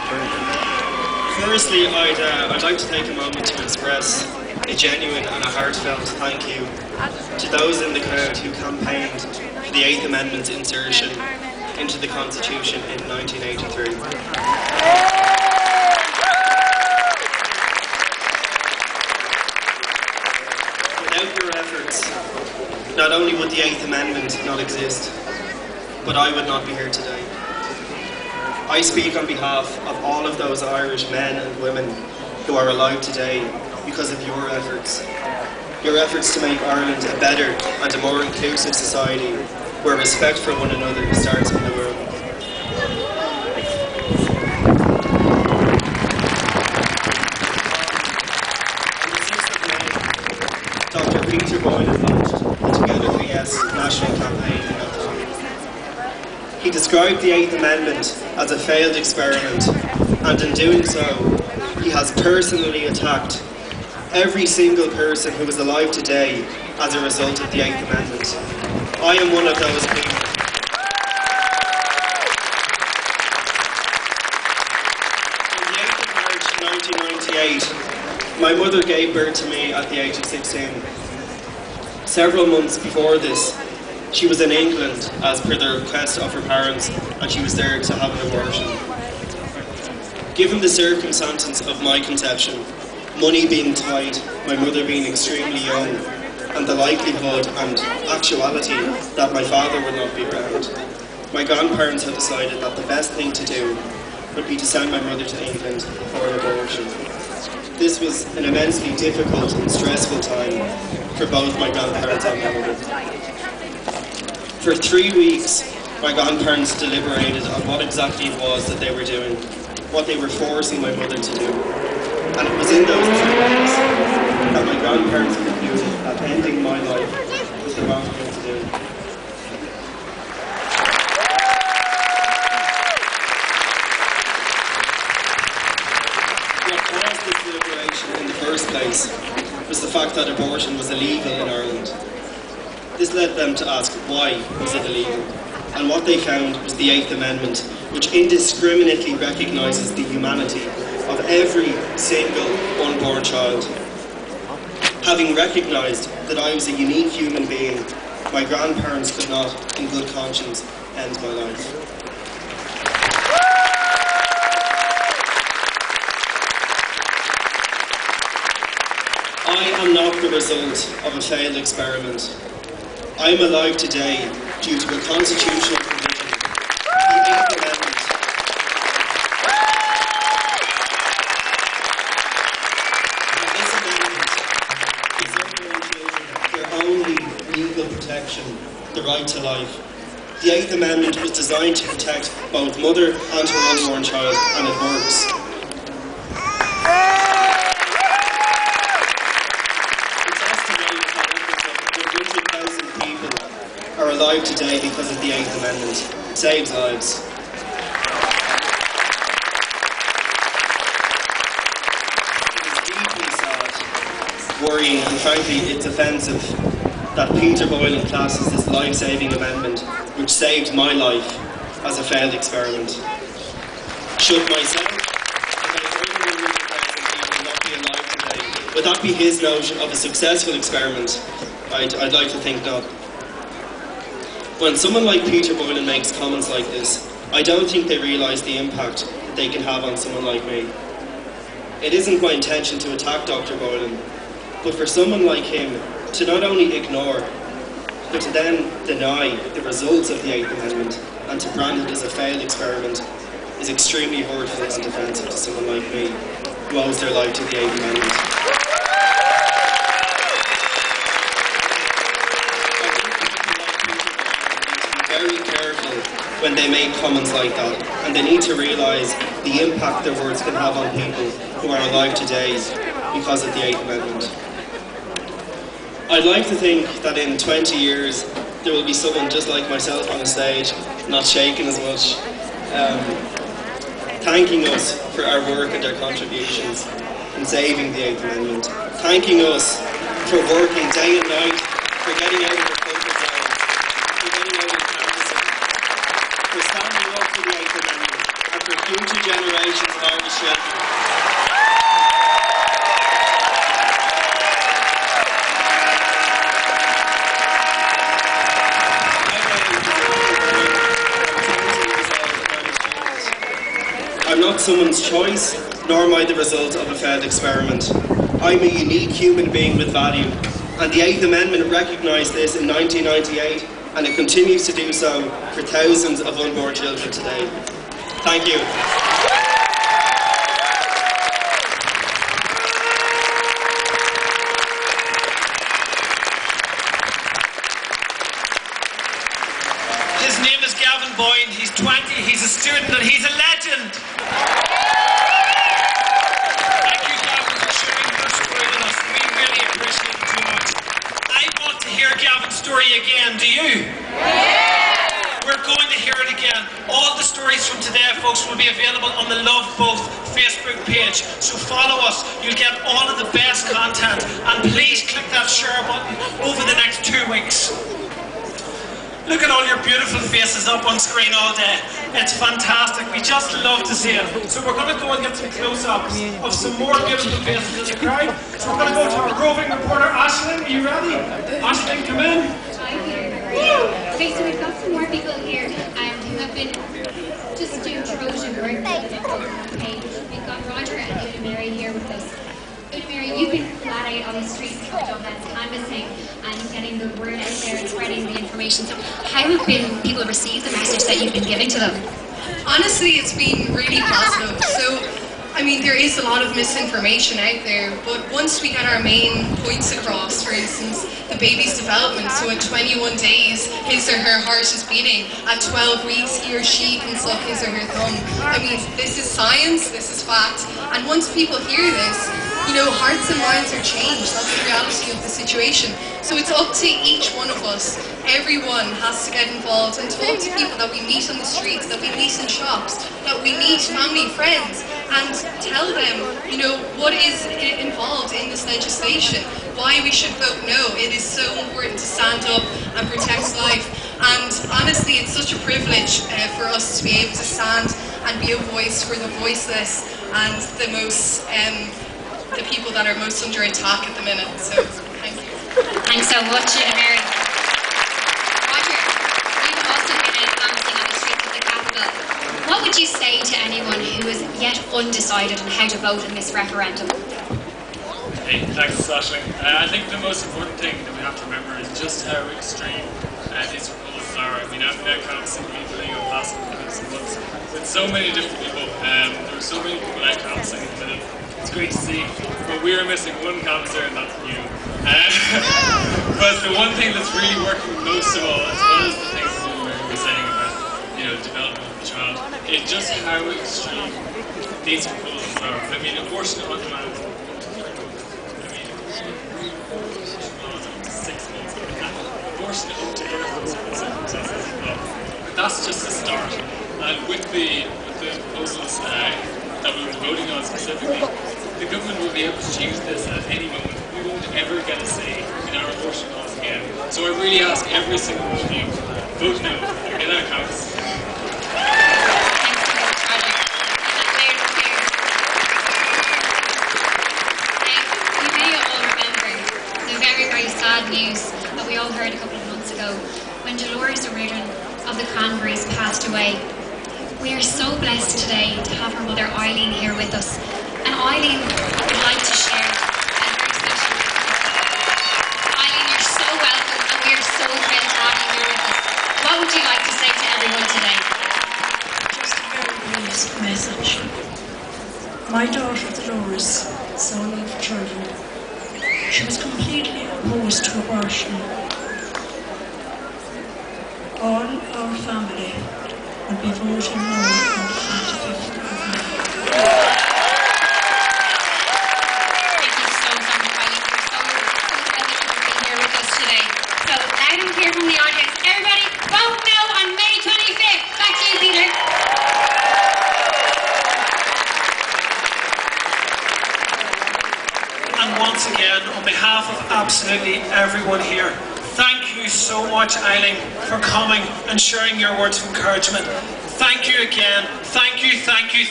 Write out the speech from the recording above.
Firstly, I'd like to take a moment to express a genuine and a heartfelt thank you to those in the crowd who campaigned for the Eighth Amendment's insertion into the Constitution in 1983. Without your efforts, not only would the Eighth Amendment not exist, but I would not be here today. I speak on behalf of all of those Irish men and women who are alive today because of your efforts. Your efforts to make Ireland a better and a more inclusive society where respect for one another starts in the womb. On the 6th of May, Dr. Peter Boylan launched the Together for Yes national campaign in Dublin. He described the Eighth Amendment as a failed experiment, and in doing so, he has personally attacked every single person who is alive today as a result of the Eighth Amendment. I am one of those people. On the 8th of March 1998, my mother gave birth to me at the age of 16. Several months before this, she was in England as per the request of her parents, and she was there to have an abortion. Given the circumstances of my conception, money being tight, my mother being extremely young, and the likelihood and actuality that my father would not be around, my grandparents had decided that the best thing to do would be to send my mother to England for an abortion. This was an immensely difficult and stressful time for both my grandparents and my mother. For 3 weeks, my grandparents deliberated on what exactly it was that they were doing, what they were forcing my mother to do. And it was in those 3 weeks that my grandparents concluded that ending my life was the wrong thing to do. What caused this deliberation in the first place was the fact that abortion was illegal in Ireland. This led them to ask why was it illegal, and what they found was the Eighth Amendment, which indiscriminately recognises the humanity of every single unborn child. Having recognised that I was a unique human being, my grandparents could not, in good conscience, end my life. I am not the result of a failed experiment. I am alive today due to a constitutional provision, the Eighth Amendment. This amendment gives unborn children their only legal protection, the right to life. The Eighth Amendment was designed to protect both mother and her unborn child, and it works. Are alive today because of the Eighth Amendment. It saves lives. It is deeply sad, worrying, and frankly it's offensive that Peter Boylan classes this life-saving amendment, which saved my life, as a failed experiment. Should myself and those 100,000 people not be alive today, would that be his notion of a successful experiment? I'd like to think not. When someone like Peter Boylan makes comments like this, I don't think they realise the impact that they can have on someone like me. It isn't my intention to attack Dr. Boylan, but for someone like him to not only ignore, but to then deny the results of the Eighth Amendment and to brand it as a failed experiment is extremely hurtful and offensive to someone like me who owes their life to the Eighth Amendment. Very careful when they make comments like that, and they need to realise the impact their words can have on people who are alive today because of the Eighth Amendment. I'd like to think that in 20 years there will be someone just like myself on a stage, not shaking as much, thanking us for our work and our contributions in saving the Eighth Amendment, thanking us for working day and night, for getting out of the comfort zone, for getting out of canvassing, for standing up for the Eighth Amendment, and for future generations Irish children. I'm not someone's choice, nor am I the result of a failed experiment. I'm a unique human being with value, and the 8th Amendment recognised this in 1998, and it continues to do so for thousands of unborn children today. Thank you. His name is Gavin Boyne, he's 20, he's a student and he's a legend! Thank you Gavin for sharing your story with us, we really appreciate it too much. I want to hear Gavin's story again, do you? Yeah. We're going to hear it again. All the stories from today, folks, will be available on the Love Both Facebook page, so follow us, you'll get all of the best content, and please click that share button over the next 2 weeks. Look at all your beautiful faces up on screen all day. It's fantastic. We just love to see it. So we're going to go and get some close-ups of some more beautiful faces in the crowd. So we're going to go to our roving reporter, Aisling. Are you ready? Aisling, come in. Okay, so we've got some more people here who have been just doing Trojan work. Okay, we've got Roger and Una Mary here with us. Una Mary, you've been flat out on the streets of Dublin canvassing and getting the word out there and spreading the information. So how have people received the message that you've been giving to them? Honestly, it's been really positive. So, I mean, there is a lot of misinformation out there, but once we get our main points across, for instance, the baby's development, so at 21 days, his or her heart is beating. At 12 weeks, he or she can suck his or her thumb. I mean, this is science, this is fact, and once people hear this, you know, hearts and minds are changed. That's the reality of the situation. So it's up to each one of us. Everyone has to get involved and talk to people that we meet on the streets, that we meet in shops, that we meet family, friends, and tell them, you know, what is involved in this legislation, why we should vote no. It is so important to stand up and protect life. And honestly, it's such a privilege for us to be able to stand and be a voice for the voiceless and the most, the people that are most under attack at the minute. So, thank you. Thanks so much, Una Mary. Roger, you've also been out dancing on the streets of the capital. What would you say to anyone who is yet undecided on how to vote in this referendum? Hey, thanks, Aisling. I think the most important thing that we have to remember is just how extreme these proposals are. I mean, I've been out canvassing legally over the past months with so many different people. There were so many people out canvassing at the minute. It's great to see, but we are missing one canvasser, and that's you. But the one thing that's really working most of all, as well as the things that we were saying about, you know, development of the child, is just how extreme these proposals are. I mean, abortion on demand. I mean, up to 6 months. Abortion up to 8 months in some cases as well. But that's just a start. And with the proposals that we'll be voting on specifically, the government will be able to change this at any moment. We won't ever get a say in our abortion laws again. So I really ask every single one of you, vote no, or get out of Congress. You may all remember the very, very sad news that we all heard a couple of months ago when Dolores O'Riordan of the Cranberries passed away. We are so blessed today to have her mother Eileen here with us. And Eileen would like to share a very special message. Eileen, you're so welcome and we are so thrilled to have you here with us. What would you like to say to everyone today? Just a very brief message. My daughter Dolores saw Love for Children. She was completely opposed to abortion. All our family will be voting no on the 25th of November. From the audience. Everybody, vote no on May 25th. Back to you, Peter. And once again, on behalf of absolutely everyone here, thank you so much, Eileen, for coming and sharing your words of encouragement. Thank you again. Thank you, thank you.